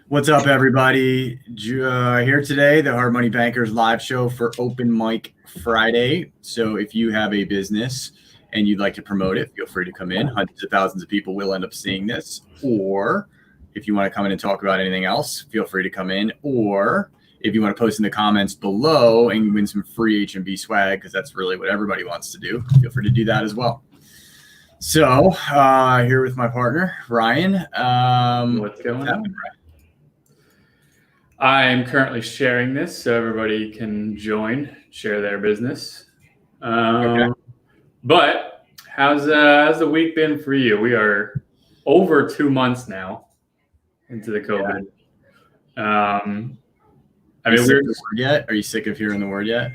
What's up, everybody? Here today, the Hard Money Bankers live show for Open Mic Friday. So if you have a business and you'd like to promote it, feel free to come in. Hundreds of thousands of people will end up seeing this. Or if you want to come in and talk about anything else, feel free to come in. Or if you want to post in the comments below and win some free HMB swag, because that's really what everybody wants to do, feel free to do that as well. So here with my partner, Ryan. What's going on? I'm currently sharing this so everybody can join, share their business. Okay. But how's the week been for you? We are over 2 months now into the COVID. Yeah. I mean, Are you sick of hearing the word yet?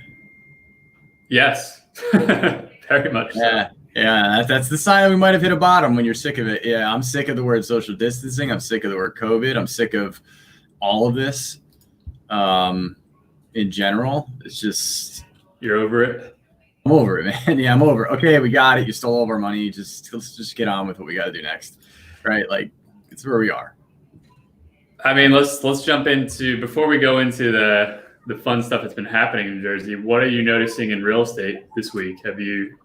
Yes, very much. Yeah. So. Yeah, that's the sign that we might have hit a bottom when you're sick of it. Yeah, I'm sick of the word social distancing. I'm sick of the word COVID. I'm sick of all of this in general. It's just... You're over it? I'm over it, man. Yeah, I'm over it. Okay, we got it. You stole all of our money. Let's just get on with what we got to do next, right? Like, it's where we are. I mean, let's jump into, before we go into the fun stuff that's been happening in New Jersey, what are you noticing in real estate this week? Have you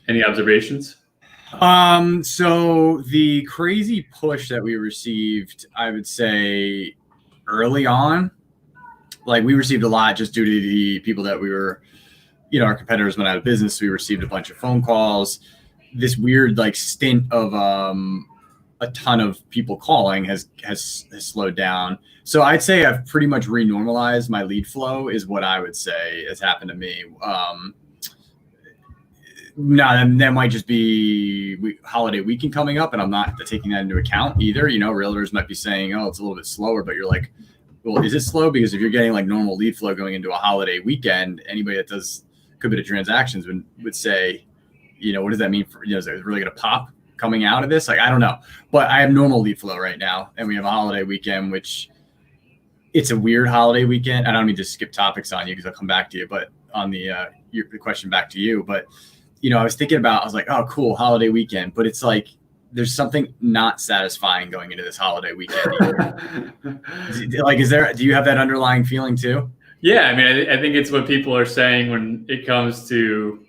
any observations? So the crazy push that we received, I would say early on, like we received a lot just due to the people that we were, our competitors went out of business. So we received a bunch of phone calls. This weird like stint of a ton of people calling has slowed down. So I'd say I've pretty much renormalized my lead flow is what I would say has happened to me. No, that might just be holiday weekend coming up, and I'm not taking that into account either. Realtors might be saying, oh, it's a little bit slower, but you're like, well, is it slow? Because if you're getting like normal lead flow going into a holiday weekend, anybody that does a good bit of transactions would say, what does that mean for, is it really going to pop coming out of this? Like, I don't know, but I have normal lead flow right now, and we have a holiday weekend, which it's a weird holiday weekend. I don't mean to skip topics on you because I'll come back to you, but on the question back to you, but I was thinking about, I was like, oh, cool, holiday weekend. But it's like, there's something not satisfying going into this holiday weekend. Like, do you have that underlying feeling too? Yeah. I mean, I think it's what people are saying when it comes to,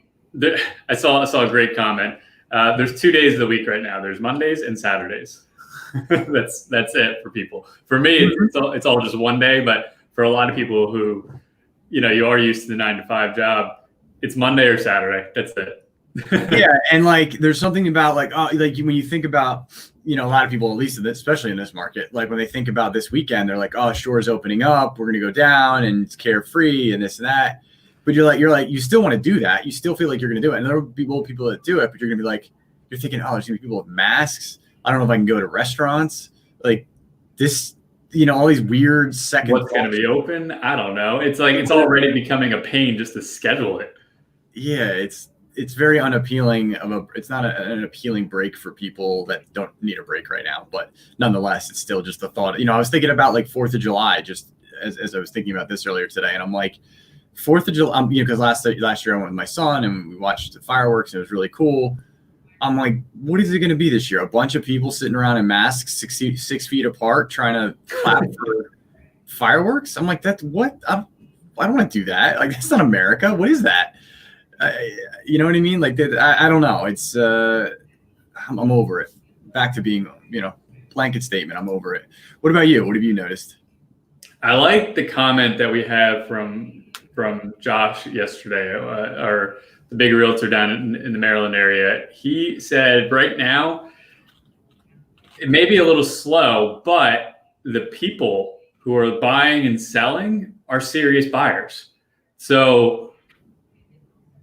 I saw a great comment. There's 2 days of the week right now. There's Mondays and Saturdays. That's it for people. For me, it's all just one day. But for a lot of people who, you are used to the 9 to 5 job, it's Monday or Saturday. That's it. Yeah, and like there's something about like when you think about a lot of people, at least especially in this market, like when they think about this weekend, they're like, oh, Shore's opening up, we're gonna go down and it's carefree and this and that. But you're like you still want to do that, you still feel like you're gonna do it, and there will be people that do it, but you're gonna be like, you're thinking, oh, there's gonna be people with masks. I don't know if I can go to restaurants like this. All these weird second. What's going to be open? I don't know. It's like it's already becoming a pain just to schedule it. Yeah, it's very unappealing. It's not an appealing break for people that don't need a break right now. But nonetheless, it's still just the thought. I was thinking about like 4th of July just as I was thinking about this earlier today, and I'm like, 4th of July, because last year I went with my son and we watched the fireworks and it was really cool. I'm like, what is it going to be this year? A bunch of people sitting around in masks 6 feet apart trying to clap for fireworks? I'm like, that's what? I don't want to do that. Like, that's not America. What is that? You know what I mean? Like, I don't know. It's I'm over it. Back to being, blanket statement. I'm over it. What about you? What have you noticed? I like the comment that we had from Josh yesterday, or the big realtor down in the Maryland area. He said right now, it may be a little slow, but the people who are buying and selling are serious buyers. So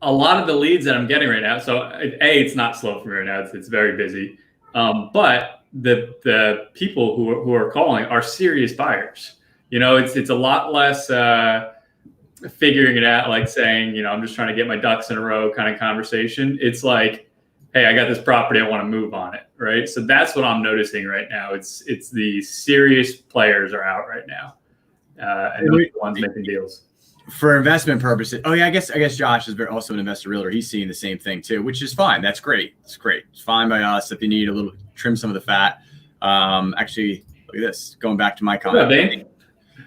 a lot of the leads that I'm getting right now, so it's not slow for me right now. It's very busy. But the people who are calling are serious buyers. It's a lot less figuring it out, like saying, I'm just trying to get my ducks in a row kind of conversation. It's like, hey, I got this property, I want to move on it, right? So that's what I'm noticing right now. It's the serious players are out right now, and those are the ones making deals. For investment purposes, oh yeah, I guess Josh is also an investor realtor. He's seeing the same thing too, which is fine. That's great. It's great. It's fine by us if you need a little trim some of the fat. Actually, Look at this. Going back to my What's up, comment. Dane?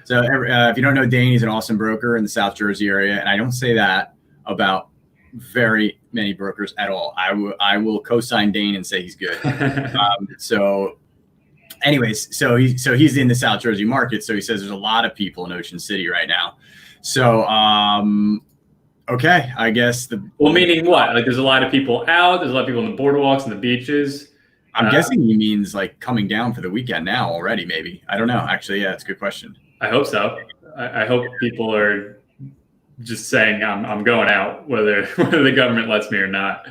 So if you don't know Dane, he's an awesome broker in the South Jersey area. And I don't say that about very many brokers at all. I will co-sign Dane and say he's good. So anyways, so he's in the South Jersey market. So he says there's a lot of people in Ocean City right now. So, okay, I guess well, meaning what? Like there's a lot of people out. There's a lot of people on the boardwalks and the beaches. I'm guessing he means like coming down for the weekend now already, maybe. I don't know. Actually, yeah, it's a good question. I hope so. I hope people are just saying I'm going out, whether the government lets me or not.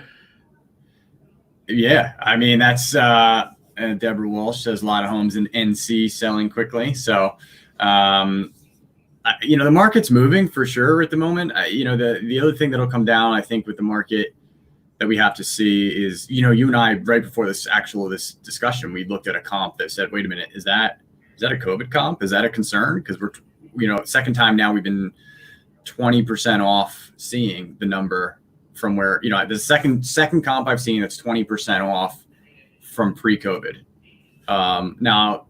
Yeah, I mean that's Deborah Walsh says a lot of homes in NC selling quickly. So, the market's moving for sure at the moment. The other thing that'll come down, I think, with the market that we have to see is, you and I, right before this discussion, we looked at a comp that said, wait a minute, is that a COVID comp? Is that a concern? Because we're, second time now we've been 20% off seeing the number from where, the second comp I've seen that's 20% off from pre-COVID. Now,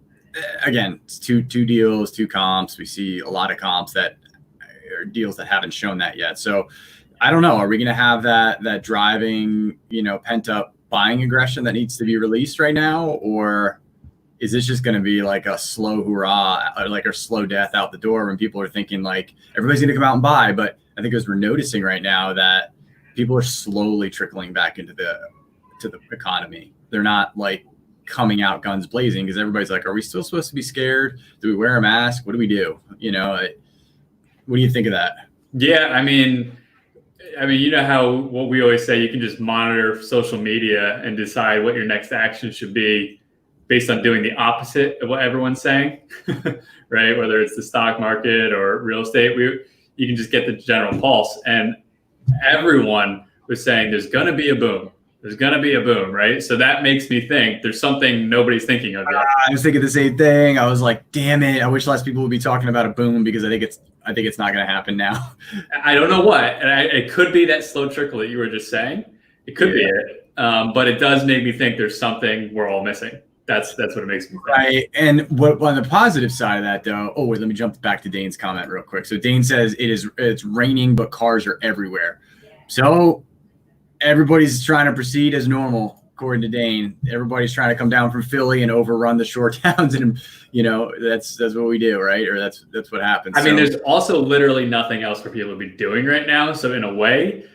again, it's two deals, two comps. We see a lot of comps that are deals that haven't shown that yet. So I don't know. Are we going to have that driving, pent up buying aggression that needs to be released right now? Or is this just going to be like a slow hoorah, like a slow death out the door when people are thinking like everybody's going to come out and buy? But I think as we're noticing right now that people are slowly trickling back into the economy. They're not like coming out guns blazing because everybody's like, are we still supposed to be scared? Do we wear a mask? What do we do? What do you think of that? Yeah, I mean, what we always say, you can just monitor social media and decide what your next action should be based on doing the opposite of what everyone's saying, right? Whether it's the stock market or real estate, you can just get the general pulse. And everyone was saying there's going to be a boom. There's going to be a boom, right? So that makes me think there's something nobody's thinking of yet. I was thinking the same thing. I was like, damn it. I wish less people would be talking about a boom because I think it's not going to happen now. I don't know what. And it could be that slow trickle that you were just saying. It could be it. But it does make me think there's something we're all missing. That's what it makes me think. Right. And what on the positive side of that, though, wait, let me jump back to Dane's comment real quick. So Dane says it's raining, but cars are everywhere. So everybody's trying to proceed as normal, according to Dane. Everybody's trying to come down from Philly and overrun the shore towns, and that's what we do, right? Or that's what happens. I mean, there's also literally nothing else for people to be doing right now. So in a way,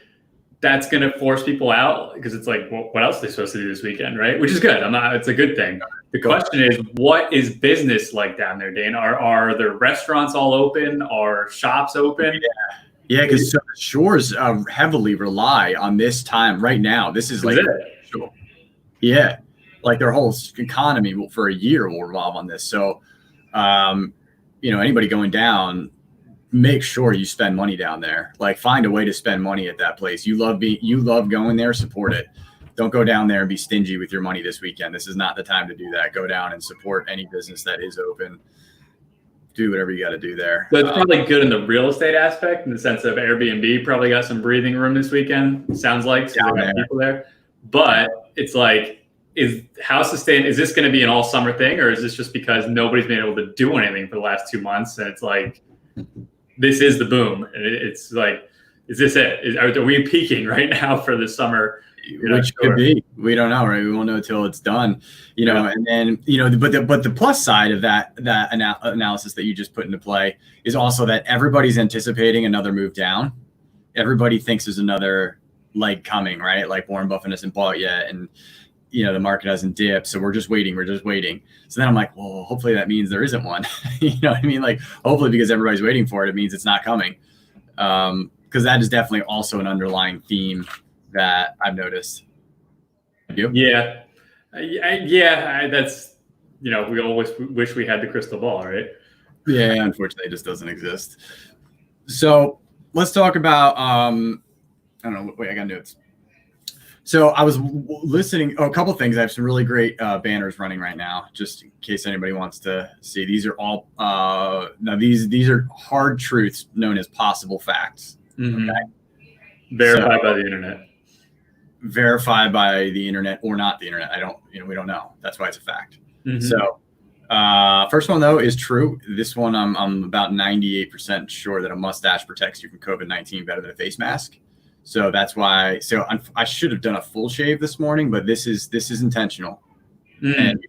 that's going to force people out because it's like, well, what else are they supposed to do this weekend, right? Which is good. It's a good thing. The question is, what is business like down there, Dane? Are there restaurants all open? Are shops open? Yeah, because shores heavily rely on this time right now. This is like, yeah, like their whole economy for a year will revolve on this. So, anybody going down, make sure you spend money down there. Like, find a way to spend money at that place. You love going there, support it. Don't go down there and be stingy with your money this weekend. This is not the time to do that. Go down and support any business that is open. Do whatever you got to do there. So it's probably good in the real estate aspect, in the sense of Airbnb probably got some breathing room this weekend. Sounds like so they got people there. But it's like, is this going to be an all summer thing, or is this just because nobody's been able to do anything for the last 2 months? And it's like, this is the boom. And it's like, is this it? Are we peaking right now for the summer? Which could be. We don't know, right? We won't know until it's done, and then, but the plus side of that analysis that you just put into play is also that everybody's anticipating another move down. Everybody thinks there's another leg coming, right? Like Warren Buffett hasn't bought yet, and, the market hasn't dipped. So we're just waiting. So then I'm like, well, hopefully that means there isn't one. You know what I mean? Like, hopefully, because everybody's waiting for it it's not coming. Because that is definitely also an underlying theme that I've noticed. You? Yeah. That's, we always wish we had the crystal ball, right? Yeah, unfortunately, it just doesn't exist. So let's talk about, I don't know, wait, I got notes. So I was listening, a couple things. I have some really great banners running right now, just in case anybody wants to see. These are all, these are hard truths known as possible facts. Mm-hmm. Okay? Verified by the internet. Verified by the internet or not the internet. We don't know. That's why it's a fact. Mm-hmm. So First one though is true. This one I'm about 98% sure that a mustache protects you from COVID-19 better than a face mask. So that's why. So I should have done a full shave this morning, but this is intentional. And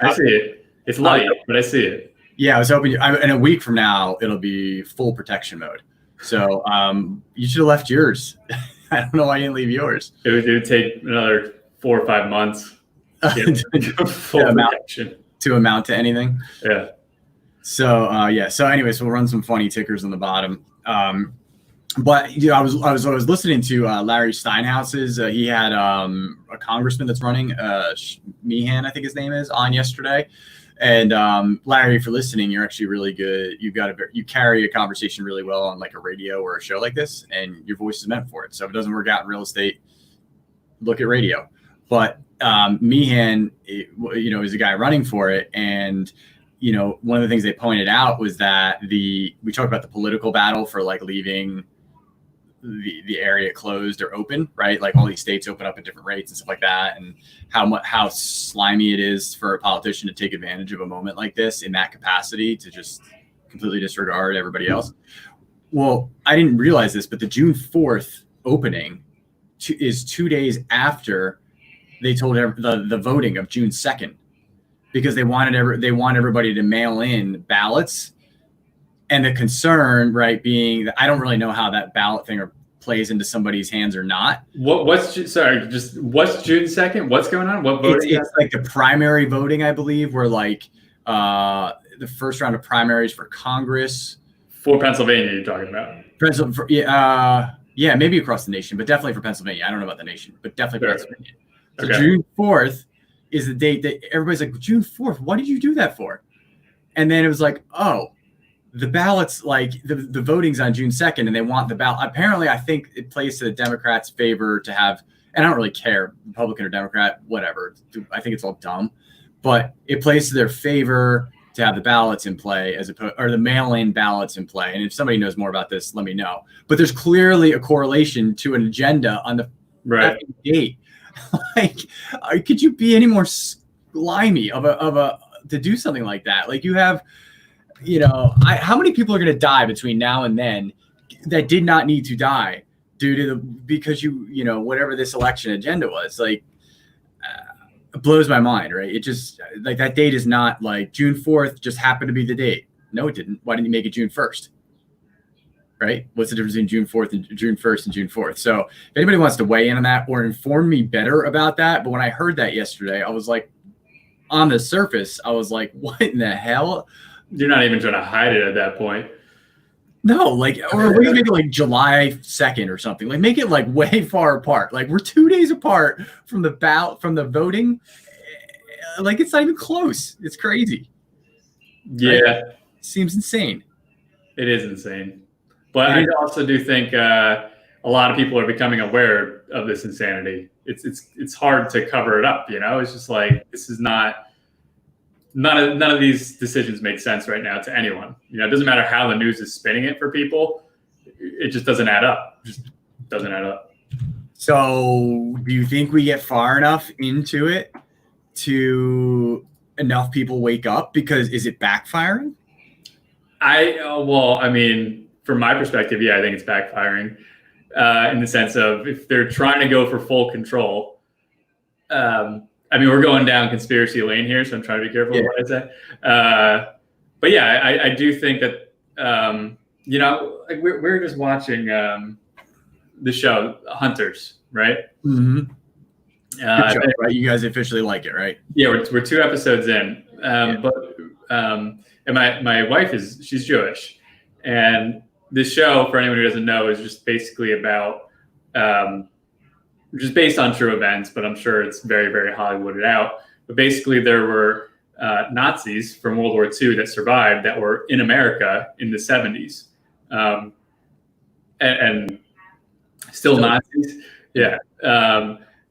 I see it. It's light, but I see it. Yeah, I was hoping in a week from now it'll be full protection mode. So you should have left yours. I don't know why you didn't leave yours. It would take another 4 or 5 months full protection to amount to anything. Yeah. So So anyways, we'll run some funny tickers on the bottom. But I was listening to Larry Steinhaus's. He had a congressman that's running, Meehan, I think his name is, on yesterday. And Larry, if you're listening, you're actually really good. You carry a conversation really well on like a radio or a show like this, and your voice is meant for it. So if it doesn't work out in real estate, look at radio. But Meehan, is a guy running for it, and one of the things they pointed out was that we talked about the political battle for like leaving the area closed or open, right? Like all these states open up at different rates and stuff like that, and how slimy it is for a politician to take advantage of a moment like this in that capacity to just completely disregard everybody else. Well, I didn't realize this, but the June 4th opening is 2 days after they told the voting of June 2nd, because they want everybody to mail in ballots. And the concern, right, being that I don't really know how that ballot thing plays into somebody's hands or not. What's June 2nd? What's going on? What voting? It's like the primary voting, I believe, where like the first round of primaries for Congress. For Pennsylvania, you're talking about? Yeah, maybe across the nation, but definitely for Pennsylvania. I don't know about the nation, but definitely for Pennsylvania. So okay. June 4th is the date that everybody's like, June 4th, what did you do that for? And then it was like, oh, the ballots, like the voting's on June 2nd, and they want the ballot. Apparently, I think it plays to the Democrats' favor to have, and I don't really care, Republican or Democrat, whatever. I think it's all dumb, but it plays to their favor to have the ballots in play or the mail-in ballots in play. And if somebody knows more about this, let me know. But there's clearly a correlation to an agenda on the date. Like, could you be any more slimy to do something like that? Like you have. How many people are going to die between now and then that did not need to die because whatever this election agenda was, like, it blows my mind, right? It just like that date is not like June 4th just happened to be the date. No, it didn't. Why didn't you make it June 1st? Right? What's the difference between June 4th and June 1st and June 4th? So if anybody wants to weigh in on that or inform me better about that, but when I heard that yesterday, I was like, on the surface, I was like, what in the hell? You're not even trying to hide it at that point. No, like, or we can make it like July 2nd or something. Like, make it like way far apart. Like, we're 2 days apart from the voting. Like, it's not even close. It's crazy. Yeah, right? Seems insane. It is insane, but I also do think a lot of people are becoming aware of this insanity. It's hard to cover it up. It's just like this is not. None of these decisions make sense right now to anyone. It doesn't matter how the news is spinning it for people. It just doesn't add up. Just doesn't add up. So do you think we get far enough into it to enough people wake up? Because is it backfiring? From my perspective, yeah, I think it's backfiring in the sense of if they're trying to go for full control, we're going down conspiracy lane here, so I'm trying to be careful with what I say. But yeah, I do think that, like we're just watching the show Hunters, right? Mm-hmm. Show, right? You guys officially like it, right? Yeah, we're 2 episodes in. And my wife she's Jewish, and this show, for anyone who doesn't know, is just basically about just based on true events, but I'm sure it's very, very Hollywooded out. But basically, there were Nazis from World War II that survived that were in America in the 70s, and still Nazis. Yeah.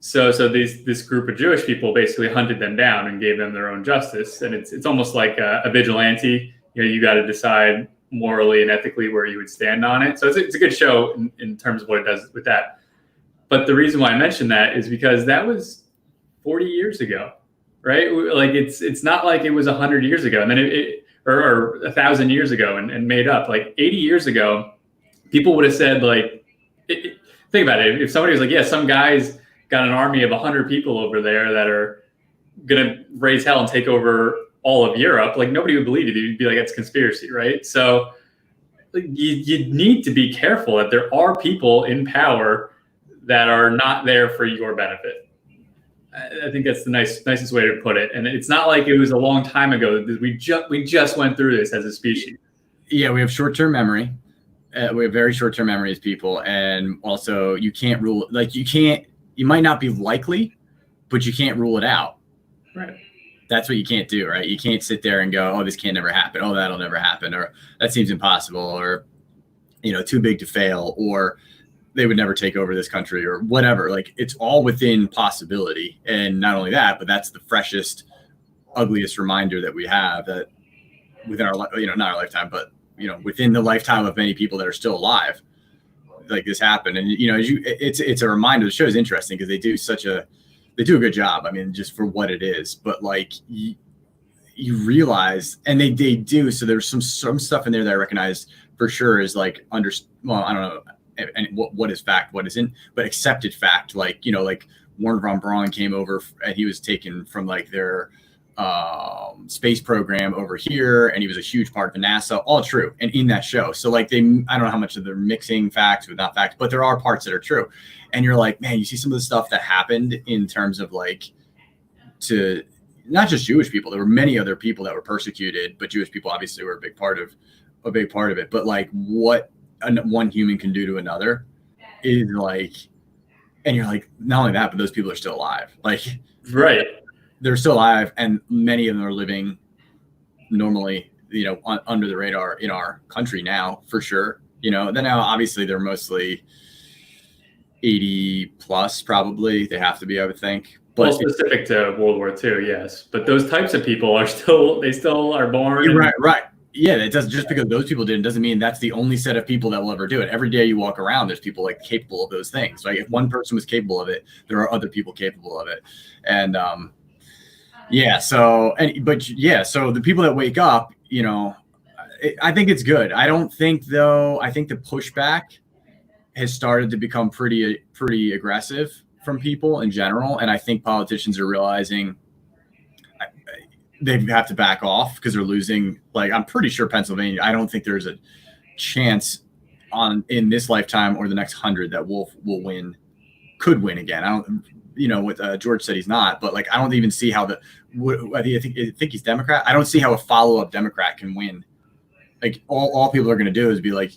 So this group of Jewish people basically hunted them down and gave them their own justice, and it's almost like a vigilante. You got to decide morally and ethically where you would stand on it. So it's a good show in terms of what it does with that. But the reason why I mentioned that is because that was 40 years ago, right? Like it's not like it was 100 years ago, and then or 1,000 years ago, and made up. Like 80 years ago, people would have said like, think about it. If somebody was like, yeah, some guys got an army of 100 people over there that are gonna raise hell and take over all of Europe, like nobody would believe it. You'd be like, it's conspiracy, right? So you need to be careful that there are people in power that are not there for your benefit. I think that's the nicest way to put it. And it's not like it was a long time ago. We just went through this as a species. Yeah, we have short-term memory. We have very short-term memory as people, and also you can't rule. Like you might not be likely, but you can't rule it out. Right. That's what you can't do, right? You can't sit there and go, oh, this can't never happen. Oh, that'll never happen. Or that seems impossible, or, too big to fail, or they would never take over this country or whatever. Like it's all within possibility. And not only that, but that's the freshest, ugliest reminder that we have that within our, not our lifetime, but, within the lifetime of many people that are still alive, like this happened. And, it's a reminder. The show is interesting because they do a good job. I mean, just for what it is, but like you realize, and they do. So there's some stuff in there that I recognize for sure is like I don't know, and what is fact, what isn't, but accepted fact. Like like Wernher von Braun came over and he was taken from like their space program over here, and he was a huge part of NASA. All true, and in that show. So like I don't know how much of they're mixing facts with not facts, but there are parts that are true. And you're like, man, you see some of the stuff that happened in terms of like to not just Jewish people. There were many other people that were persecuted, but Jewish people obviously were a big part of it. But like what one human can do to another is like, and you're like, not only that, but those people are still alive. Like, right. They're still alive, and many of them are living normally, under the radar in our country now, for sure. Then now obviously they're mostly 80 plus, probably. They have to be, I would think. But specific to World War II, yes. But those types of people are still are born. Right. Yeah, it doesn't, just because those people didn't doesn't mean that's the only set of people that will ever do it. Every day you walk around, there's people like capable of those things. Like if one person was capable of it, there are other people capable of it. And so the people that wake up, I think it's good. I don't think though. I think the pushback has started to become pretty aggressive from people in general, and I think politicians are realizing they have to back off because they're losing. Like I'm pretty sure Pennsylvania. I don't think there's a chance in this lifetime or the next 100 that Wolf could win again. I don't. What George said he's not, but like I don't even see how I think he's Democrat. I don't see how a follow-up Democrat can win. Like all people are going to do is be like,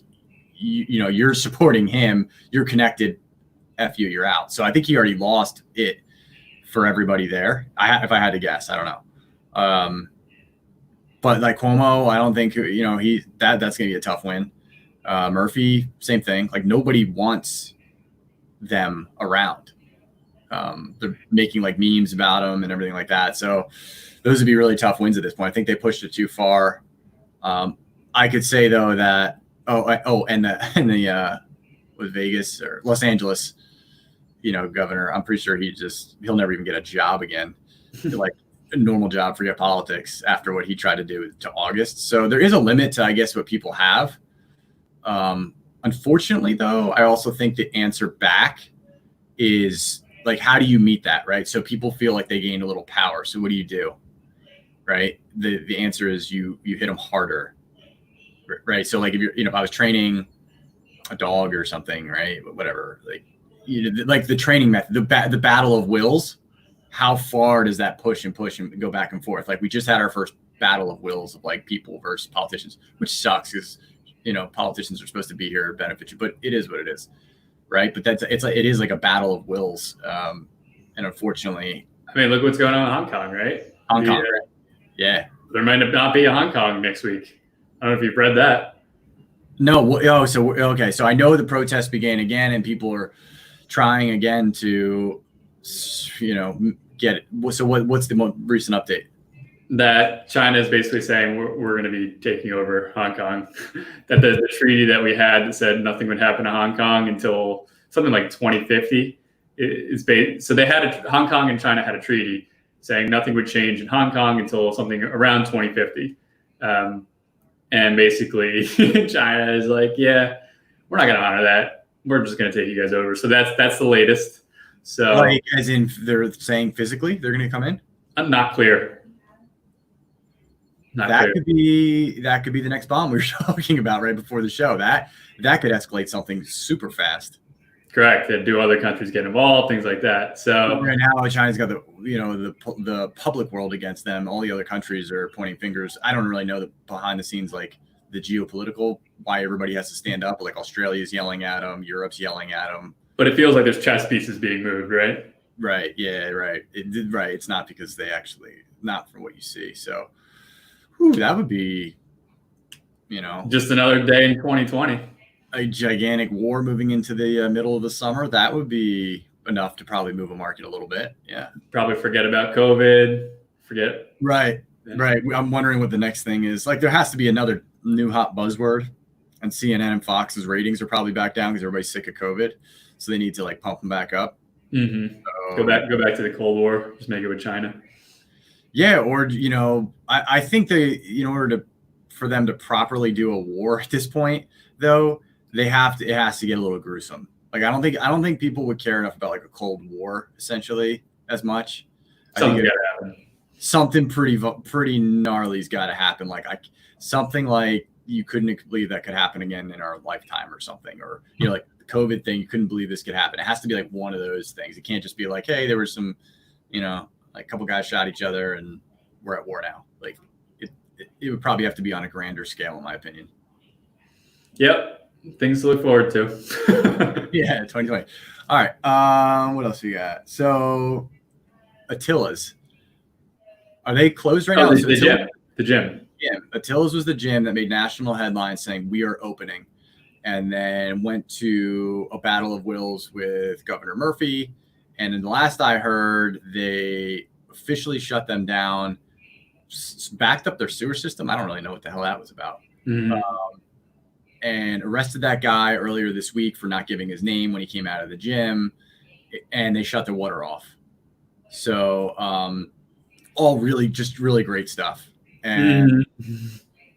you're supporting him, you're connected, F you, you're out. So I think he already lost it for everybody there. If I had to guess, I don't know. But like Cuomo, I don't think that's going to be a tough win. Murphy, same thing. Like nobody wants them around. They're making like memes about them and everything like that. So those would be really tough wins at this point. I think they pushed it too far. I could say though that with Vegas or Los Angeles, governor, I'm pretty sure he'll never even get a job again, like a normal job, forget politics after what he tried to do to August. So there is a limit to, I guess, what people have. Unfortunately though, I also think the answer back is like, how do you meet that? Right. So people feel like they gained a little power. So what do you do? Right. The answer is you hit them harder. Right. So like if I was training a dog or something, right, whatever, like like the training method, the battle of wills, how far does that push and go back and forth? Like we just had our first battle of wills of like people versus politicians, which sucks because politicians are supposed to be here to benefit you, but it is what it is, right? But it is like a battle of wills, and unfortunately, I mean, look what's going on in Hong Kong, right? Hong Kong, yeah, there might not be a Hong Kong next week. I don't know if you've read that. No. So I know the protests began again, and people are trying again to, get it. So what's the most recent update? That China is basically saying we're going to be taking over Hong Kong. That the treaty that we had that said nothing would happen to Hong Kong until something like 2050 is based. So Hong Kong and China had a treaty saying nothing would change in Hong Kong until something around 2050. And basically China is like, yeah, we're not going to honor that. We're just going to take you guys over. So that's the latest. So like, as in they're saying physically they're going to come in? I'm not clear. That could be the next bomb we were talking about right before the show. That could escalate something super fast. Correct. And do other countries get involved? Things like that. So right now, China's got the public world against them. All the other countries are pointing fingers. I don't really know the behind the scenes, like the geopolitical, why everybody has to stand up. Like Australia's yelling at them, Europe's yelling at them. But it feels like there's chess pieces being moved, right? Right. Yeah. Right. Right. It's not because they actually, not from what you see. So that would be, just another day in 2020. A gigantic war moving into the middle of the summer. That would be enough to probably move a market a little bit. Yeah. Probably forget about COVID. Right. Yeah. Right. I'm wondering what the next thing is. Like, there has to be another new hot buzzword, and CNN and Fox's ratings are probably back down because everybody's sick of COVID. So they need to pump them back up. Mm-hmm. So, go back to the Cold War. Just make it with China. Yeah. Or, I think in order for them to properly do a war at this point, though, it has to get a little gruesome. Like, I don't think people would care enough about a Cold War essentially as much. Something's got to happen. Something pretty gnarly's got to happen. Something like you couldn't believe that could happen again in our lifetime or something, or like the COVID thing. You couldn't believe this could happen. It has to be one of those things. It can't just be like, hey, there was some, a couple guys shot each other and we're at war now. It would probably have to be on a grander scale, in my opinion. Yep. Things to look forward to. Yeah, 2020. All right. What else we got? So, Atilis. Are they closed right now? The gym. Yeah, Atilis was the gym that made national headlines saying we are opening, and then went to a battle of wills with Governor Murphy. And in the last I heard, they officially shut them down, backed up their sewer system. I don't really know what the hell that was about. Mm-hmm. And arrested that guy earlier this week for not giving his name when he came out of the gym, and they shut the water off. So all really great stuff. And,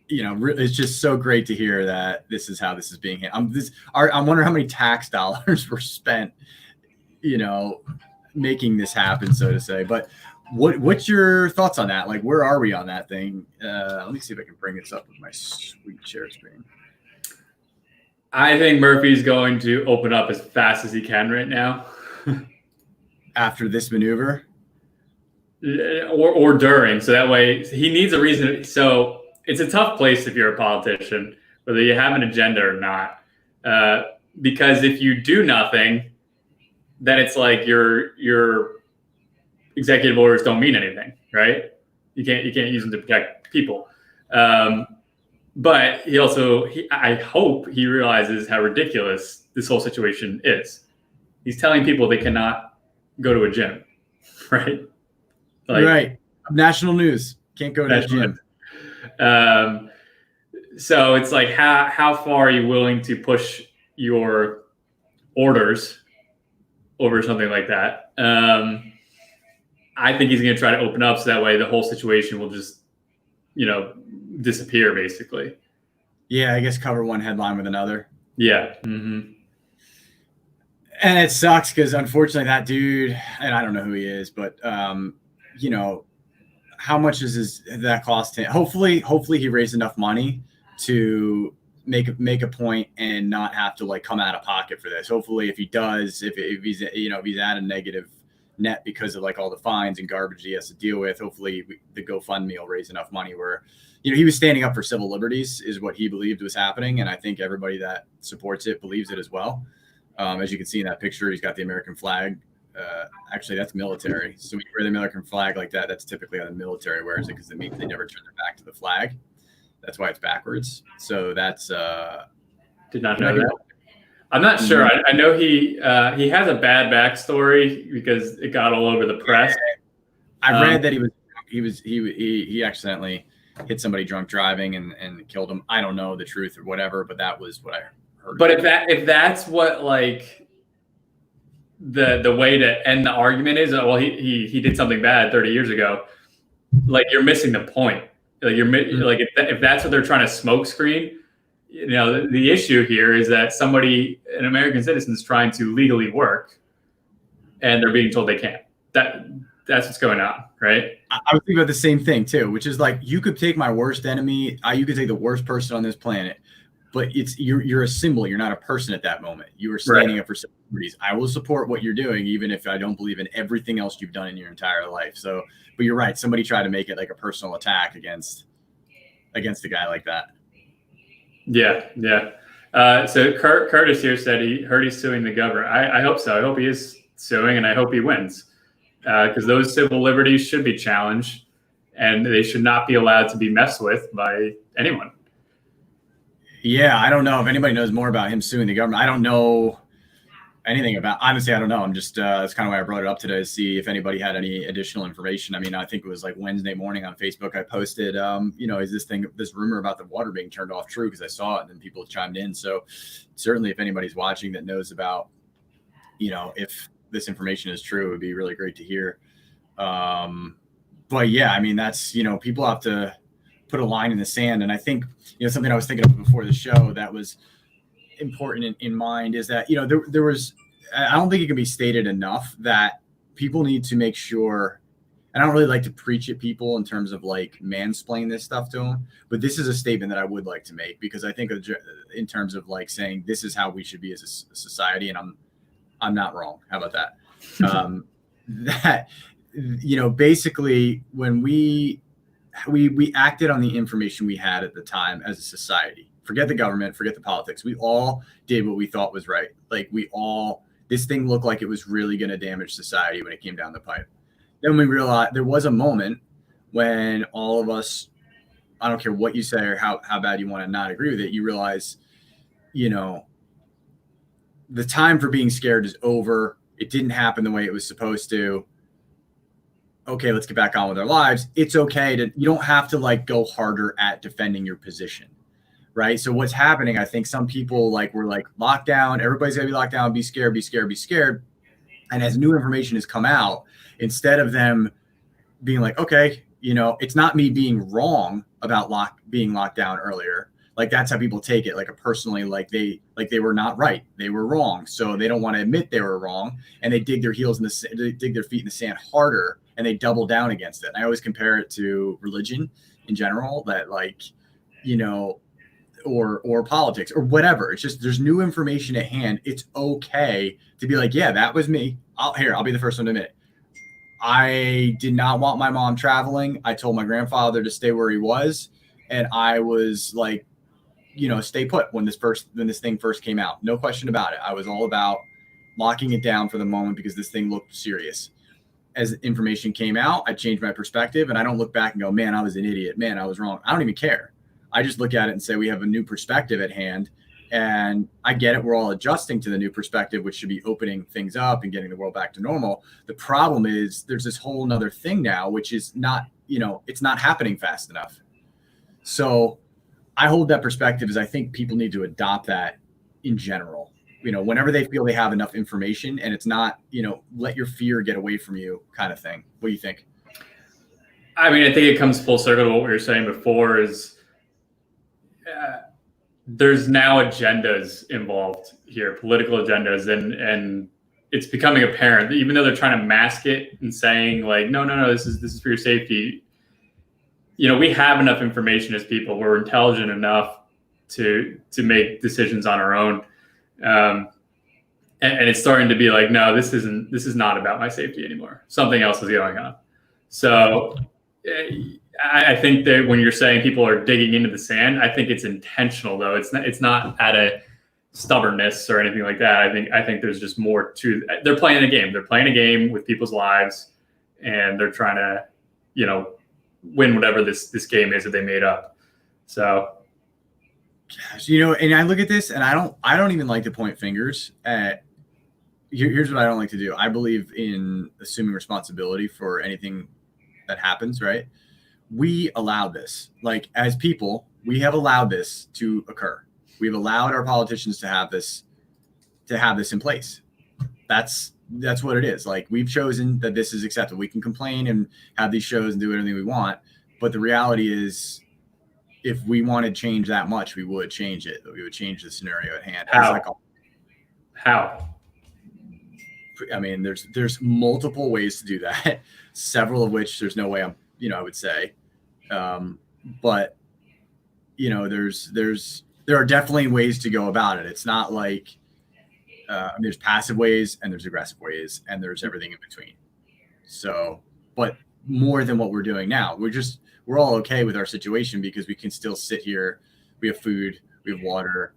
it's just so great to hear that this is how this is being handled. I'm wondering how many tax dollars were spent, making this happen, so to say. But what's your thoughts on that? Where are we on that thing? Let me see if I can bring this up with my sweet share screen. I think Murphy's going to open up as fast as he can right now. After this maneuver? Or during. So that way he needs a reason. So it's a tough place if you're a politician, whether you have an agenda or not. Because if you do nothing, then it's like your executive orders don't mean anything, right? You can't use them to protect people. But I hope he realizes how ridiculous this whole situation is. He's telling people they cannot go to a gym, right? Right. National news. Can't go to a gym. So it's like, how far are you willing to push your orders over something like that? I think he's going to try to open up so that way the whole situation will just, disappear basically. Yeah, I guess cover one headline with another. Yeah. Mm-hmm. And it sucks because unfortunately that dude, and I don't know who he is, but how much does that cost him? Hopefully he raised enough money to make a point and not have to come out of pocket for this. Hopefully if he does, if he's at a negative net because of all the fines and garbage he has to deal with, hopefully the GoFundMe will raise enough money where he was standing up for civil liberties is what he believed was happening, and I think everybody that supports it believes it as well. As you can see in that picture, he's got the American flag. Actually, that's military. So when you wear the American flag like that, that's typically how the military wears it because it means they never turn their back to the flag. That's why it's backwards. So that's did not know that. I'm not sure. I know he has a bad backstory because it got all over the press. I read that he accidentally hit somebody drunk driving and killed him. I don't know the truth or whatever, but that was what I heard. But if that's what the way to end the argument is, well, he did something bad 30 years ago. Like, you're missing the point. Like, like if that's what they're trying to smoke screen, the issue here is that an American citizen is trying to legally work, and they're being told they can't. That's what's going on, right? I was thinking about the same thing too, which is like, you could take my worst enemy, you could take the worst person on this planet, but you're a symbol. You're not a person at that moment. You are standing up for celebrities. I will support what you're doing, even if I don't believe in everything else you've done in your entire life. So, but you're right. Somebody tried to make it like a personal attack against a guy like that. Yeah. So Curtis here said he heard he's suing the governor. I hope so. I hope he is suing, and I hope he wins, because those civil liberties should be challenged, and they should not be allowed to be messed with by anyone. Yeah, I don't know if anybody knows more about him suing the government. I don't know anything about. Honestly, I don't know. I'm just that's kind of why I brought it up today, to see if anybody had any additional information. I mean, I think it was like Wednesday morning on Facebook, I posted, is this rumor about the water being turned off true? Because I saw it, and then people chimed in. So certainly, if anybody's watching that knows about, if this information is true, it would be really great to hear. But yeah, I mean, that's, people have to put a line in the sand. And I think, something I was thinking of before the show that was important in mind is that, there was, I don't think it can be stated enough that people need to make sure, and I don't really like to preach at people in terms of like mansplain this stuff to them, but this is a statement that I would like to make, because I think in terms of like saying, this is how we should be as a society. And I'm not wrong. How about that? That, basically when we acted on the information we had at the time as a society, forget the government, forget the politics. We all did what we thought was right. Like this thing looked like it was really going to damage society when it came down the pipe. Then we realized there was a moment when all of us, I don't care what you say or how bad you want to not agree with it, you realize, the time for being scared is over. It didn't happen the way it was supposed to. Okay, let's get back on with our lives. It's okay you don't have to like go harder at defending your position, right? So what's happening, I think some people were like, lockdown, everybody's gotta be locked down, be scared. And as new information has come out, instead of them being like, okay, it's not me being wrong about being locked down earlier. Like, that's how people take it, like personally, like they were not right. They were wrong. So they don't want to admit they were wrong. And they dig their dig their feet in the sand harder, and they double down against it. And I always compare it to religion in general, that or politics or whatever. It's just, there's new information at hand. It's okay to be like, yeah, that was me. I'll be the first one to admit it. I did not want my mom traveling. I told my grandfather to stay where he was. And I was like, stay put when this thing first came out. No question about it. I was all about locking it down for the moment because this thing looked serious. As information came out, I changed my perspective, and I don't look back and go, man, I was an idiot. Man, I was wrong. I don't even care. I just look at it and say, we have a new perspective at hand. And I get it. We're all adjusting to the new perspective, which should be opening things up and getting the world back to normal. The problem is there's this whole nother thing now, which is not, it's not happening fast enough. So I hold that perspective as I think people need to adopt that in general, whenever they feel they have enough information, and it's not, let your fear get away from you kind of thing. What do you think? I mean, I think it comes full circle to what we were saying before is there's now agendas involved here, political agendas, and it's becoming apparent that even though they're trying to mask it and saying like, no, this is for your safety. We have enough information as people. We're intelligent enough to make decisions on our own. And it's starting to be like, no, this is not about my safety anymore. Something else is going on. So I think that when you're saying people are digging into the sand, I think it's intentional though. It's not out of stubbornness or anything like that. I think there's just more to, they're playing a game. They're playing a game with people's lives, and they're trying to, win whatever this game is that they made up. So, gosh, and I look at this, and I don't even like to point fingers at. Here's what I don't like to do. I believe in assuming responsibility for anything that happens. Right? We allow this. Like, as people, we have allowed this to occur. We've allowed our politicians to have this in place. That's that's what it is. Like, we've chosen that this is acceptable. We can complain and have these shows and do anything we want, but the reality is, if we want to change that much, we would change it. We would change the scenario at hand. How? I mean, there's multiple ways to do that. Several of which there's no way I would say, but there are definitely ways to go about it. It's not like there's passive ways and there's aggressive ways and there's everything in between. So, but more than what we're doing now, we're all okay with our situation because we can still sit here. We have food, we have water.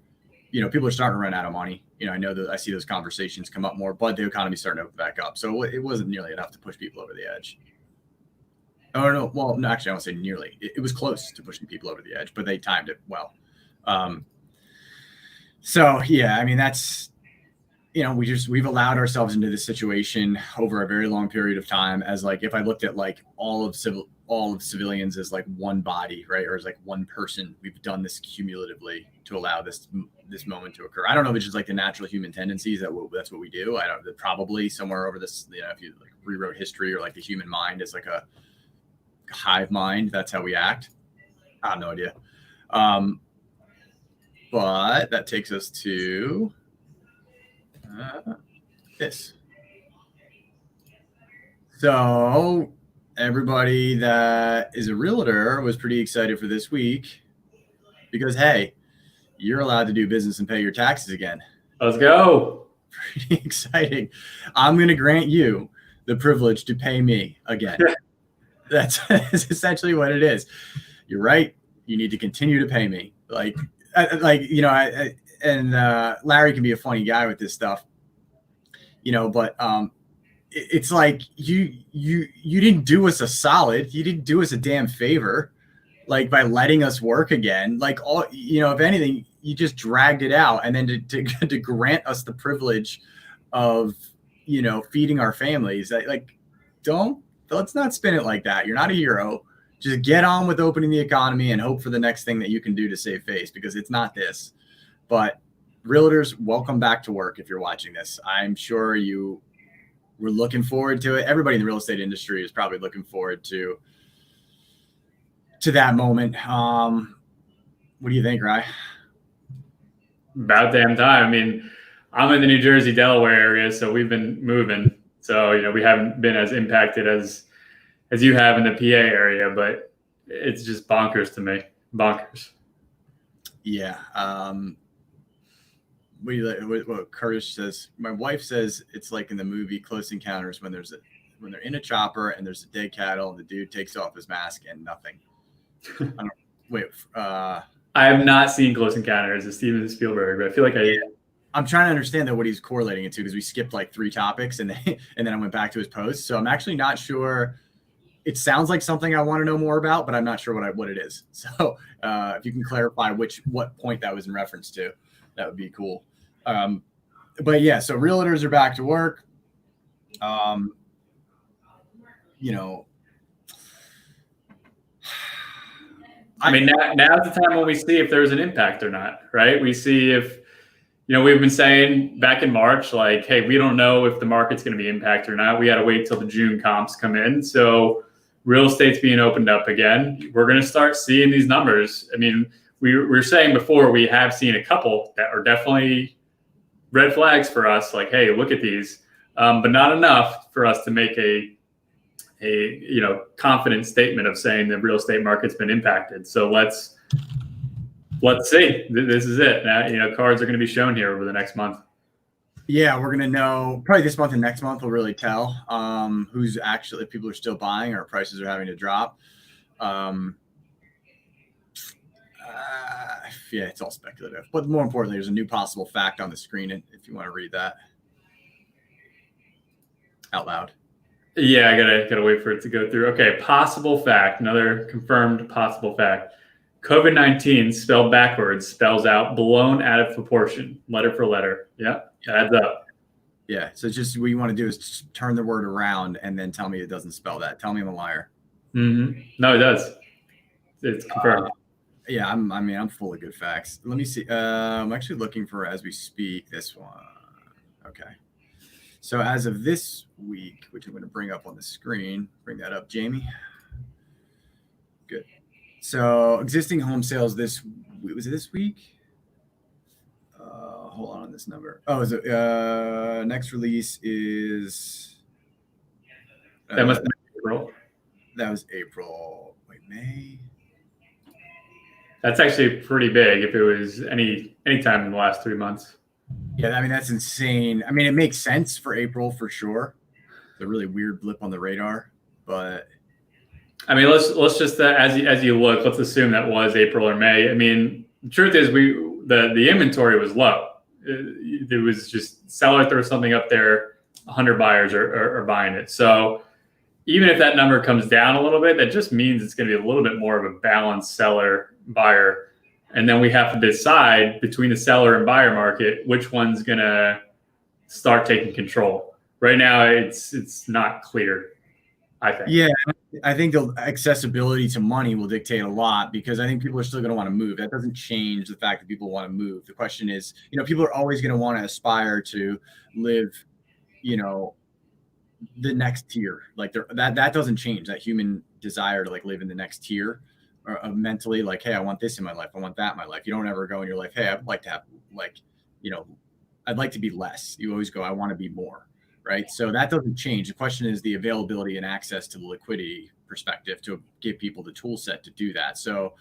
People are starting to run out of money. I know that I see those conversations come up more, but the economy's starting to open back up. So it wasn't nearly enough to push people over the edge. Oh, no. Well, no, actually, I won't say nearly. It was close to pushing people over the edge, but they timed it well. So, yeah, I mean, that's, we've allowed ourselves into this situation over a very long period of time as, like, if I looked at, like, all of civilians as, like, one body, right? Or as, like, one person, we've done this cumulatively to allow this moment to occur. I don't know if it's just, like, the natural human tendencies that's what we do. I don't, probably somewhere over this, if you, like, rewrote history, or, like, the human mind is like a hive mind, that's how we act. I have no idea. But that takes us to this. So everybody that is a realtor was pretty excited for this week because, hey, you're allowed to do business and pay your taxes again. Let's go. Pretty exciting. I'm going to grant you the privilege to pay me again. That's essentially what it is. You're right. You need to continue to pay me. And Larry can be a funny guy with this stuff, but it's like you didn't do us a solid. You didn't do us a damn favor, like, by letting us work again. Like, all, if anything, you just dragged it out, and then to grant us the privilege of, feeding our families. Let's not spin it like that. You're not a hero. Just get on with opening the economy and hope for the next thing that you can do to save face, because it's not this. But realtors, welcome back to work. If you're watching this, I'm sure you were looking forward to it. Everybody in the real estate industry is probably looking forward to that moment. What do you think, Rye? About damn time. I mean, I'm in the New Jersey, Delaware area, so we've been moving. So, we haven't been as impacted as you have in the PA area, but it's just bonkers to me. Bonkers. Yeah. What Curtis says, my wife says it's like in the movie Close Encounters when they're in a chopper and there's a dead cattle and the dude takes off his mask and nothing. I have not seen Close Encounters of Steven Spielberg, but I feel like I'm trying to understand what he's correlating it to, because we skipped like 3 topics and then I went back to his post. So I'm actually not sure. It sounds like something I want to know more about, but I'm not sure what it is. So if you can clarify what point that was in reference to, that would be cool. But yeah, so realtors are back to work. I mean, now's the time when we see if there's an impact or not, right? We see if, we've been saying back in March, like, hey, we don't know if the market's going to be impacted or not. We got to wait till the June comps come in. So real estate's being opened up again. We're going to start seeing these numbers. I mean, we were saying before, we have seen a couple that are definitely red flags for us. Like, hey, look at these, but not enough for us to make a confident statement of saying the real estate market's been impacted. So let's see. This is it. Now, cards are going to be shown here over the next month. Yeah, we're going to know probably this month and next month. We'll really tell who's actually, if people are still buying or prices are having to drop. Yeah, it's all speculative. But more importantly, there's a new possible fact on the screen if you want to read that out loud. Yeah, I gotta wait for it to go through. Okay, possible fact. Another confirmed possible fact. COVID-19 spelled backwards spells out blown out of proportion, letter for letter. Yeah, adds up. Yeah, so just what you want to do is just turn the word around and then tell me it doesn't spell that. Tell me I'm a liar. Mm-hmm. No, it does. It's confirmed. Yeah, I'm full of good facts. Let me see. I'm actually looking for, as we speak, this one. Okay. So as of this week, which I'm going to bring up on the screen, bring that up, Jamie. Good. So existing home sales was it this week? Hold on this number. Oh, is it, next release is That must be April. That was April. Wait, May. That's actually pretty big if it was any time in the last 3 months. Yeah, I mean, that's insane. I mean, it makes sense for April for sure. It's a really weird blip on the radar, but I mean, let's just as you look, let's assume that was April or May. I mean, the truth is the inventory was low. There was just seller throw something up there, 100 buyers are buying it. So even if that number comes down a little bit, that just means it's going to be a little bit more of a balanced seller buyer. And then we have to decide between the seller and buyer market, which one's going to start taking control. Right now, it's not clear, I think. Yeah, I think the accessibility to money will dictate a lot, because I think people are still going to want to move. That doesn't change the fact that people want to move. The question is, people are always going to want to aspire to live, the next tier. Like that doesn't change, that human desire to like live in the next tier, or mentally, like, hey, I want this in my life, I want that in my life. You don't ever go in your life, hey, I'd like to have I'd like to be less. You always go, I want to be more, right? So that doesn't change. The question is the availability and access to the liquidity perspective to give people the tool set to do that. So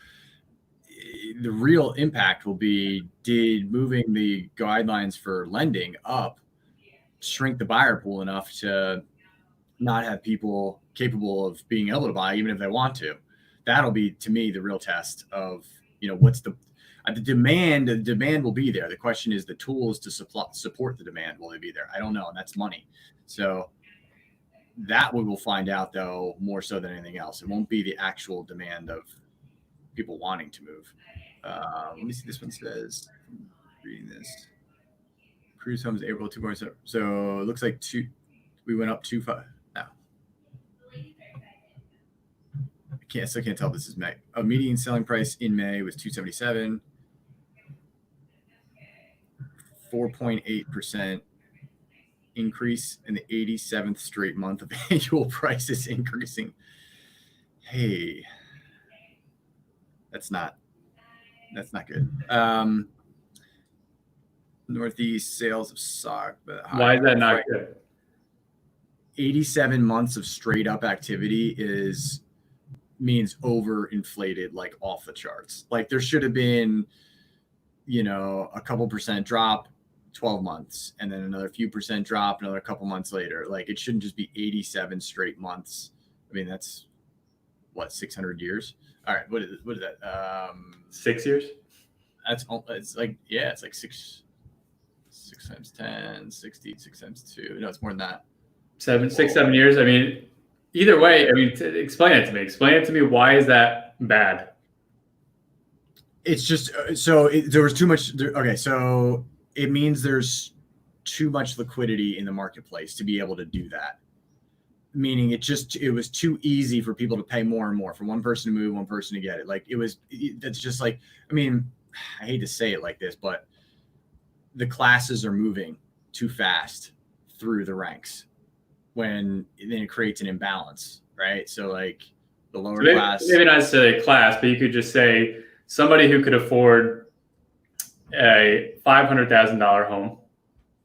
the real impact will be, did moving the guidelines for lending up shrink the buyer pool enough to not have people capable of being able to buy even if they want to? That'll be, to me, the real test of, what's the demand. The demand will be there. The question is the tools to support the demand. Will they be there? I don't know. And that's money. So that we will find out, though, more so than anything else. It won't be the actual demand of people wanting to move. Let me see. This one says, reading this, cruise homes April 2.7. So it looks like we went up 2.5. Now I still can't tell if this is May. A median selling price in May was 277. 4.8% increase in the 87th straight month of annual prices increasing. Hey, that's not good. Northeast sales of stock. Why is that not good? 87 months of straight up activity means overinflated, like off the charts. Like there should have been, a couple percent drop 12 months, and then another few percent drop another couple months later. Like it shouldn't just be 87 straight months. I mean, that's what, 600 years. All right. What is that? 6 years. It's like, yeah, it's like 6 times 10, 60, 6 times 2. No, it's more than that. 7 years. I mean, either way, I mean, explain it to me. Explain it to me. Why is that bad? It's just, there was too much. Okay. So it means there's too much liquidity in the marketplace to be able to do that. Meaning it was too easy for people to pay more and more, for one person to move, one person to get it. Like that's just like, I mean, I hate to say it like this, but the classes are moving too fast through the ranks, then it creates an imbalance, right? So like the lower class, maybe not necessarily a class, but you could just say somebody who could afford a $500,000 home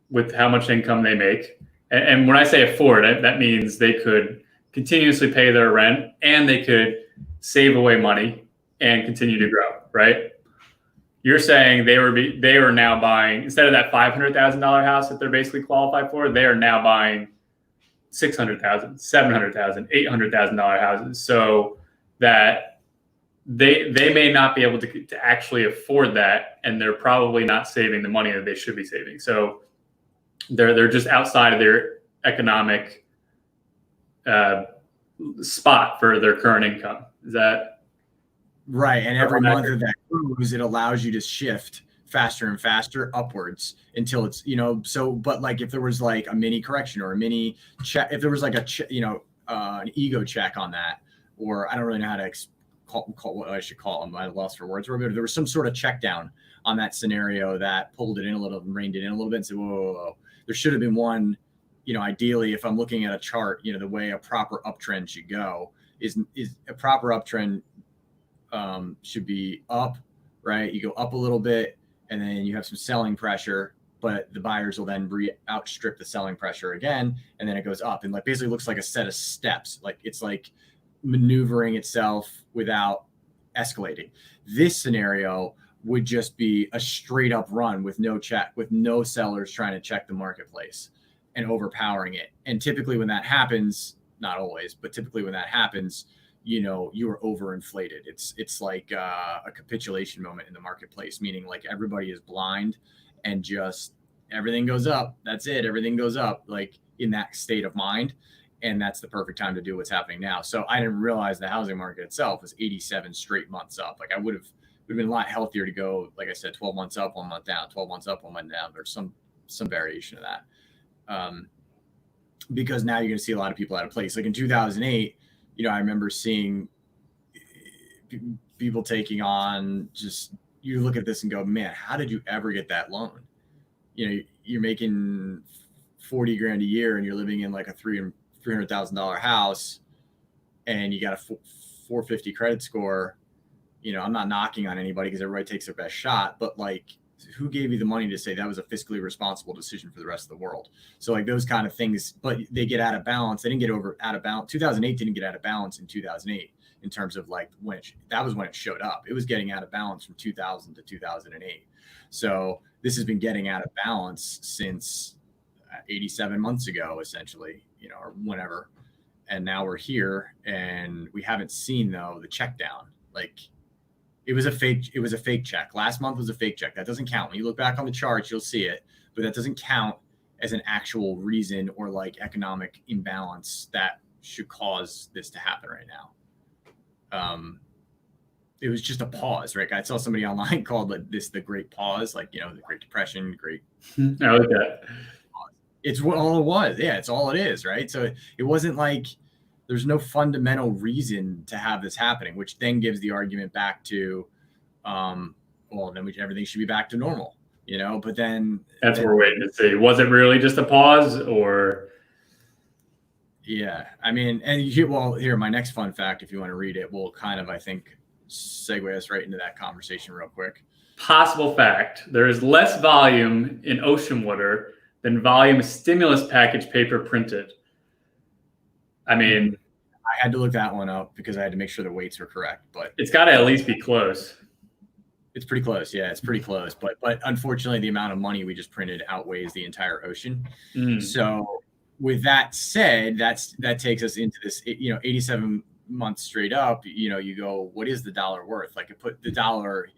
with how much income they make. And when I say afford, that means they could continuously pay their rent and they could save away money and continue to grow, right? You're saying they were now buying, instead of that $500,000 house that they're basically qualified for, they are now buying $600,000, $700,000, $800,000 houses, so that they may not be able to actually afford that, and they're probably not saving the money that they should be saving. So they're just outside of their economic spot for their current income. Is that right? And every month of that cruise, it allows you to shift faster and faster upwards until it's, so, but like if there was like a mini correction or a mini check, if there was like an ego check on that, or I don't really know how to call what I should call them. I lost for words. But there was some sort of check down on that scenario that pulled it in a little and reined it in a little bit and said, whoa. There should have been one ideally, if I'm looking at a chart, the way a proper uptrend should go is a proper uptrend should be up, right? You go up a little bit, and then you have some selling pressure, but the buyers will then outstrip the selling pressure again, and then it goes up, and like basically looks like a set of steps. Like it's like maneuvering itself without escalating. This scenario would just be a straight up run with no check, with no sellers trying to check the marketplace and overpowering it. And typically when that happens, not always, but typically when that happens, you are overinflated. It's like a capitulation moment in the marketplace, meaning like everybody is blind and just everything goes up. That's it. Everything goes up, like in that state of mind. And that's the perfect time to do what's happening now. So I didn't realize the housing market itself was 87 straight months up. Like I would have been a lot healthier to go, like I said, 12 months up, 1 month down, 12 months up, 1 month down. There's some variation of that. Because now you're going to see a lot of people out of place. Like in 2008, I remember seeing people taking on just, you look at this and go, man, how did you ever get that loan? You're making 40 grand a year and you're living in like a $300,000 house and you got a 450 credit score. I'm not knocking on anybody because everybody takes their best shot, but like, who gave you the money to say that was a fiscally responsible decision for the rest of the world? So like those kind of things, but they get out of balance. They didn't get out of balance. 2008 didn't get out of balance in 2008 in terms of like that was when it showed up. It was getting out of balance from 2000 to 2008. So this has been getting out of balance since 87 months ago, essentially, or whenever. And now we're here and we haven't seen though the check down. Like it was a fake check. Last month was a fake check. That doesn't count. When you look back on the charts, you'll see it, but that doesn't count as an actual reason or like economic imbalance that should cause this to happen right now. It was just a pause, right? I saw somebody online called this the Great Pause, like, the Great Depression, I like that. It's all it was. Yeah, it's all it is, right? So it wasn't like there's no fundamental reason to have this happening, which then gives the argument back to, then everything should be back to normal, but then. That's what we're waiting to see. Was it really just a pause or? Yeah, I mean, and here, my next fun fact, if you want to read it, will kind of, I think, segue us right into that conversation real quick. Possible fact: there is less volume in ocean water than volume of stimulus package paper printed. I mean, I had to look that one up because I had to make sure the weights were correct, but it's got to at least be close. It's pretty close. Yeah, it's pretty close. But unfortunately, the amount of money we just printed outweighs the entire ocean. So with that said, that takes us into this, 87 months straight up. You go, what is the dollar worth? Like, put the dollar,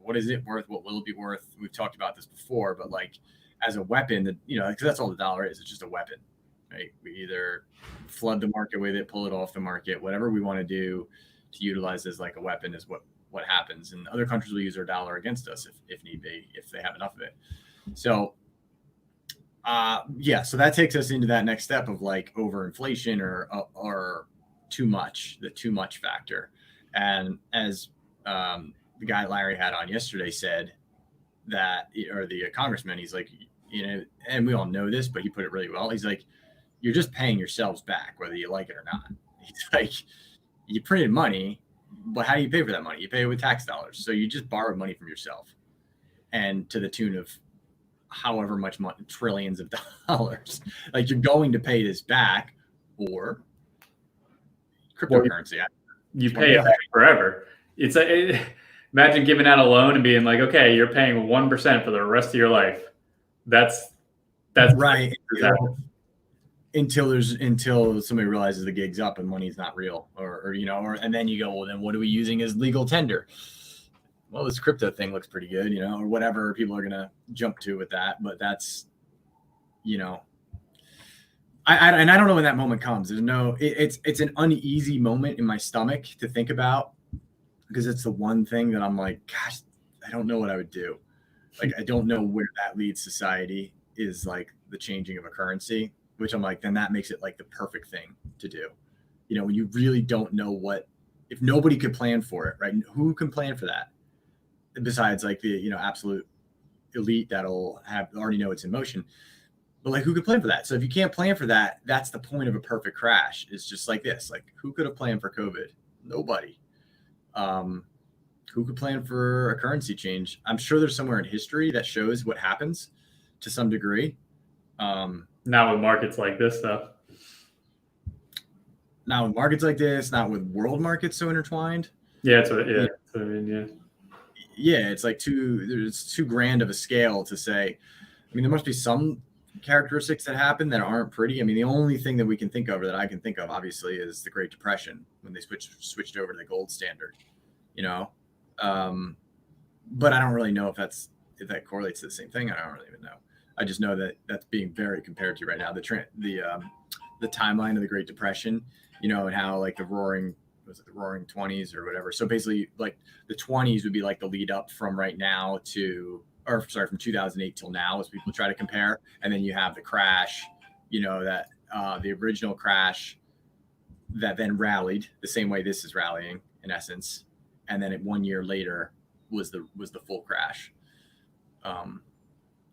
what is it worth? What will it be worth? We've talked about this before, but like as a weapon, because that's all the dollar is. It's just a weapon, right? We either flood the market with it, pull it off the market, whatever we want to do to utilize as like a weapon is what happens. And other countries will use their dollar against us if need be, if they have enough of it. So so that takes us into that next step of like overinflation or too much, the too much factor. And as the guy Larry had on yesterday said that, or the congressman, he's like, and we all know this, but he put it really well. He's like, you're just paying yourselves back, whether you like it or not. He's like, you printed money, but how do you pay for that money? You pay it with tax dollars. So you just borrowed money from yourself, and to the tune of however much money, trillions of dollars. Like, you're going to pay this back, or cryptocurrency. You pay it back forever. Imagine giving out a loan and being like, okay, you're paying 1% for the rest of your life. That's right. Until somebody realizes the gig's up and money's not real, or and then you go, well, then what are we using as legal tender? Well, this crypto thing looks pretty good, or whatever people are gonna jump to with that. But that's, I don't know when that moment comes. It's an uneasy moment in my stomach to think about, because it's the one thing that I'm like, gosh, I don't know what I would do. Like, I don't know where that leads society, is like the changing of a currency, which I'm like, then that makes it like the perfect thing to do. When you really don't know if nobody could plan for it, right? Who can plan for that besides like the, absolute elite that'll already know it's in motion. But like, who could plan for that? So if you can't plan for that, that's the point of a perfect crash. It's just like this. Like, who could have planned for COVID? Nobody. Who could plan for a currency change? I'm sure there's somewhere in history that shows what happens to some degree. Not with markets like this, though. Not with markets like this, not with world markets so intertwined. Yeah, that's what I mean, yeah. Yeah, it's like there's too grand of a scale to say. I mean, there must be some characteristics that happen that aren't pretty. I mean, the only thing that we can think of, or that I can think of, obviously, is the Great Depression when they switched over to the gold standard, you know. But I don't really know if that correlates to the same thing. I don't really even know. I just know that that's being very compared to right now. The timeline of the Great Depression, you know, and how like the roaring 20s or whatever. So basically, like the 20s would be like the lead up from right now from 2008 till now, as people try to compare. And then you have the crash, you know, that the original crash that then rallied the same way this is rallying in essence. And then 1 year later was the full crash.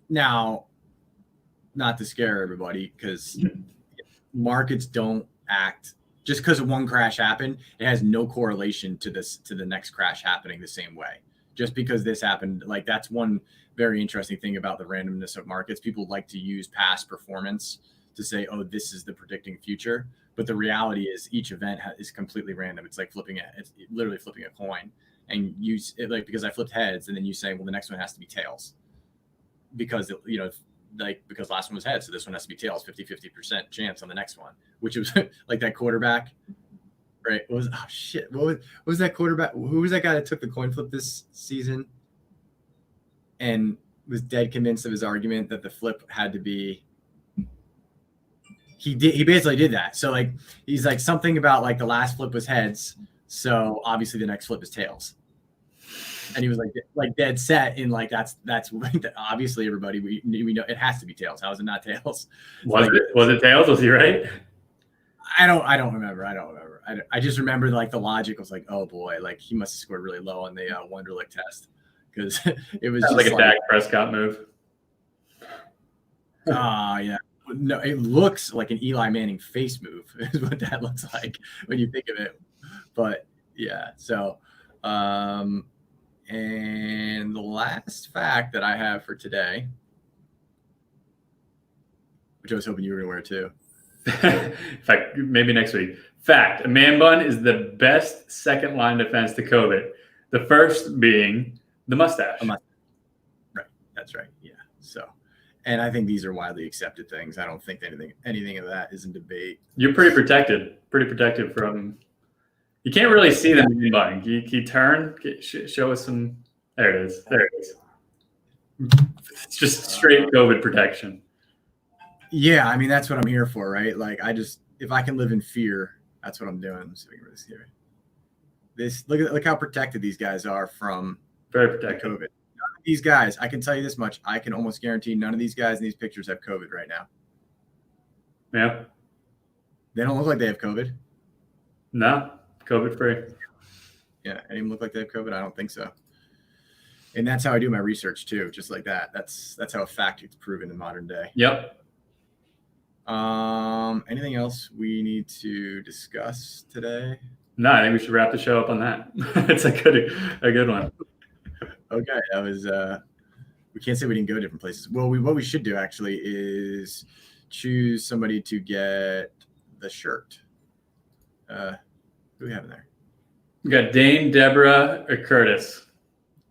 Now, not to scare everybody, because markets don't act just because one crash happened. It has no correlation to the next crash happening the same way. Just because this happened, like that's one very interesting thing about the randomness of markets. People like to use past performance to say, oh, this is the predicting future. But the reality is each event is completely random. It's like it's literally flipping a coin. And because I flipped heads, and then you say, well, the next one has to be tails. Because, you know, because last one was heads, so this one has to be tails, 50% chance on the next one, which was like that quarterback, right? What was that quarterback? Who was that guy that took the coin flip this season and was dead convinced of his argument that the flip had to be, he basically did that. So like, he's like something about like the last flip was heads. So obviously the next flip is tails. And he was like dead set in like, that's obviously everybody, we know it has to be tails. How is it not tails? Was it tails? Was he right? I don't remember. I just remember like the logic was like, oh boy, like he must have scored really low on the Wonderlic test, because it was just like a Dak Prescott move. Yeah. No, it looks like an Eli Manning face move is what that looks like when you think of it. But yeah, so and the last fact that I have for today, which I was hoping you were going to wear too. In fact, maybe next week. Fact: a man bun is the best second line defense to COVID. The first being the mustache. Right. That's right. Yeah. So, and I think these are widely accepted things. I don't think anything of that is in debate. You're pretty protected from. You can't really see the man bun. Can you turn? Show us some. There it is. It's just straight COVID protection. Yeah, I mean that's what I'm here for, right? Like if I can live in fear, that's what I'm doing. So we can really see this. Look how protected these guys are from very protected COVID. None of these guys, I can tell you this much, I can almost guarantee none of these guys in these pictures have COVID right now. Yeah. They don't look like they have COVID. No, COVID free. Yeah, any of them look like they have COVID? I don't think so. And that's how I do my research too, just like that. That's how a fact gets proven in modern day. Yep. Anything else we need to discuss today? No, I think we should wrap the show up on that. It's a good one. Okay, that was we can't say we didn't go different places. Well, what we should do actually is choose somebody to get the shirt. Who do we have in there? We got Dane, Deborah, or Curtis.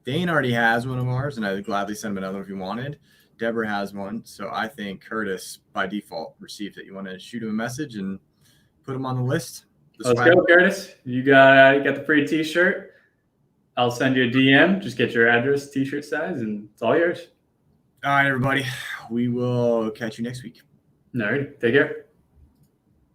Dane already has one of ours, and I'd gladly send him another if you wanted. Deborah has one, so I think Curtis by default received it. You want to shoot him a message and put him on the list? Let's go, Curtis. You got the free T-shirt. I'll send you a DM. Just get your address, T-shirt size, and it's all yours. All right, everybody. We will catch you next week. All right. Take care.